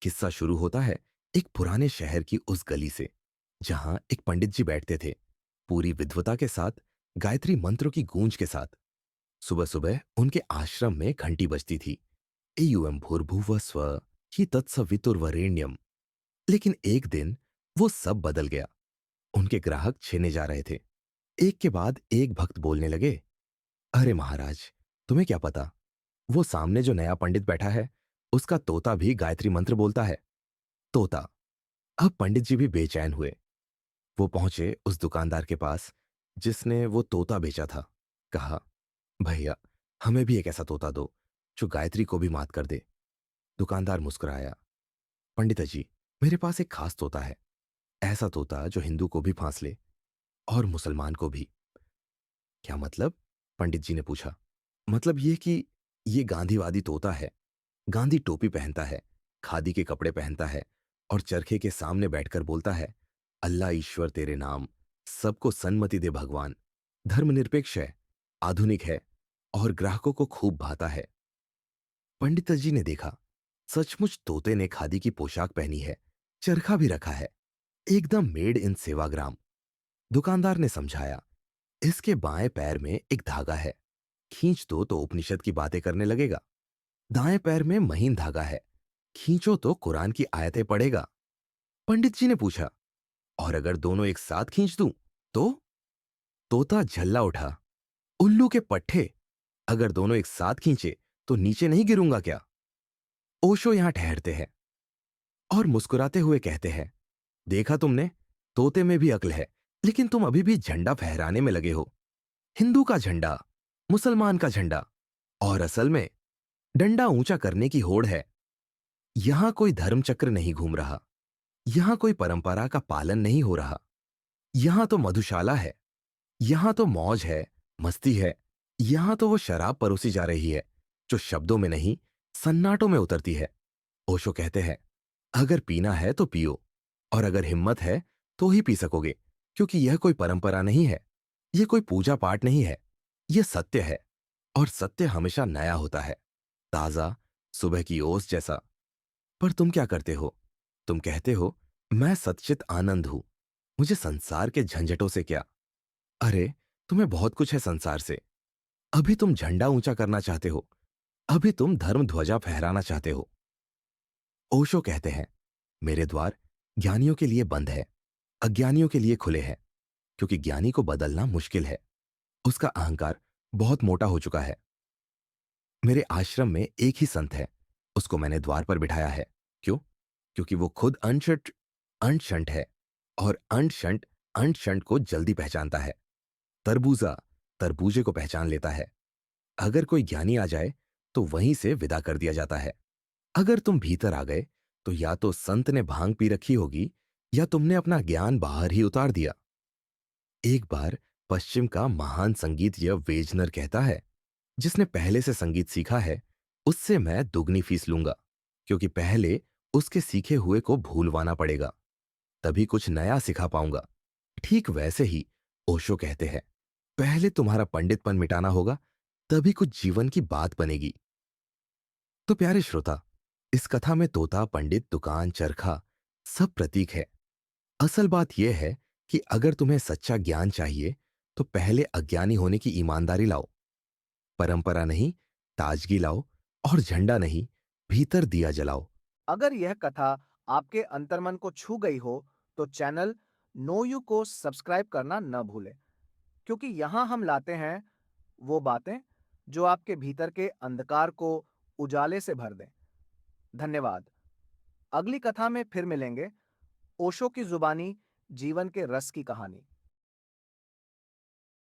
किस्सा शुरू होता है एक पुराने शहर की उस गली से, जहां एक पंडित जी बैठते थे, पूरी विद्वता के साथ, गायत्री मंत्रों की गूंज के साथ। सुबह सुबह उनके आश्रम में घंटी बजती थी, एयुएम भूर्भुवः स्वः ही तत्सवितुर्वरेण्यम। लेकिन एक दिन वो सब बदल गया। उनके ग्राहक छिने जा रहे थे। एक के बाद एक भक्त बोलने लगे, अरे महाराज, तुम्हें क्या पता, वो सामने जो नया पंडित बैठा है, उसका तोता भी गायत्री मंत्र बोलता है। तोता। अब पंडित जी भी बेचैन हुए। वो पहुंचे उस दुकानदार के पास जिसने वो तोता बेचा था। कहा, भैया, हमें भी एक ऐसा तोता दो जो गायत्री को भी मात कर दे। दुकानदार मुस्कुराया, पंडित जी, मेरे पास एक खास तोता है, ऐसा तोता जो हिंदू को भी फांस ले और मुसलमान को भी। क्या मतलब? पंडित जी ने पूछा। मतलब ये कि ये गांधीवादी तोता है। गांधी टोपी पहनता है, खादी के कपड़े पहनता है और चरखे के सामने बैठकर बोलता है, अल्लाह ईश्वर तेरे नाम, सबको सन्मति दे भगवान। धर्मनिरपेक्ष है, आधुनिक है और ग्राहकों को खूब भाता है। पंडित जी ने देखा, सचमुच तोते ने खादी की पोशाक पहनी है, चरखा भी रखा है, एकदम मेड इन सेवाग्राम। दुकानदार ने समझाया, इसके बाएं पैर में एक धागा है, खींच दो तो उपनिषद की बातें करने लगेगा। दाएं पैर में महीन धागा है, खींचो तो कुरान की आयतें पढ़ेगा। पंडित जी ने पूछा, और अगर दोनों एक साथ खींच दूं तो? तोता झल्ला उठा, उल्लू के पट्टे, अगर दोनों एक साथ खींचे तो नीचे नहीं गिरूंगा क्या? ओशो यहां ठहरते हैं और मुस्कुराते हुए कहते हैं, देखा तुमने, तोते में भी अक्ल है, लेकिन तुम अभी भी झंडा फहराने में लगे हो। हिंदू का झंडा, मुसलमान का झंडा, और असल में डंडा ऊंचा करने की होड़ है। यहां कोई धर्मचक्र नहीं घूम रहा, यहां कोई परंपरा का पालन नहीं हो रहा। यहां तो मधुशाला है, यहां तो मौज है, मस्ती है। यहां तो वो शराब परोसी जा रही है जो शब्दों में नहीं, सन्नाटों में उतरती है। ओशो कहते हैं, अगर पीना है तो पियो, और अगर हिम्मत है तो ही पी सकोगे, क्योंकि यह कोई परंपरा नहीं है, यह कोई पूजा पाठ नहीं है, यह सत्य है। और सत्य हमेशा नया होता है, ताजा, सुबह की ओस जैसा। पर तुम क्या करते हो? तुम कहते हो, मैं सच्चित आनंद हूं, मुझे संसार के झंझटों से क्या। अरे, तुम्हें बहुत कुछ है संसार से। अभी तुम झंडा ऊंचा करना चाहते हो, अभी तुम धर्म ध्वजा फहराना चाहते हो। ओशो कहते हैं, मेरे द्वार ज्ञानियों के लिए बंद है, अज्ञानियों के लिए खुले हैं, क्योंकि ज्ञानी को बदलना मुश्किल है। उसका अहंकार बहुत मोटा हो चुका है। मेरे आश्रम में एक ही संत है, उसको मैंने द्वार पर बिठाया है। क्यों? क्योंकि वो खुद अंट शंट है, और अंट शंट को जल्दी पहचानता है। तरबूजा तरबूजे को पहचान लेता है। अगर कोई ज्ञानी आ जाए तो वहीं से विदा कर दिया जाता है। अगर तुम भीतर आ गए तो या तो संत ने भांग पी रखी होगी, या तुमने अपना ज्ञान बाहर ही उतार दिया। एक बार पश्चिम का महान संगीतज्ञ वेजनर कहता है, जिसने पहले से संगीत सीखा है, उससे मैं दुगनी फीस लूंगा, क्योंकि पहले उसके सीखे हुए को भूलवाना पड़ेगा, तभी कुछ नया सिखा पाऊंगा। ठीक वैसे ही ओशो कहते हैं, पहले तुम्हारा पंडितपन मिटाना होगा, तभी कुछ जीवन की बात बनेगी। तो प्यारे श्रोता, इस कथा में तोता, पंडित, दुकान, चरखा सब प्रतीक है। असल बात यह है कि अगर तुम्हें सच्चा ज्ञान चाहिए तो पहले अज्ञानी होने की ईमानदारी लाओ। परंपरा नहीं, ताजगी लाओ, और झंडा नहीं, भीतर दिया जलाओ। अगर यह कथा आपके अंतर्मन को छू गई हो, तो चैनल नो यू को सब्सक्राइब करना न भूलें, क्योंकि यहाँ हम लाते हैं वो बातें जो आपके भीतर के अंधकार को उजाले से भर दें। धन्यवाद। अगली कथा में फिर मिलेंगे। ओशो की जुबानी, जीवन के रस की कहानी।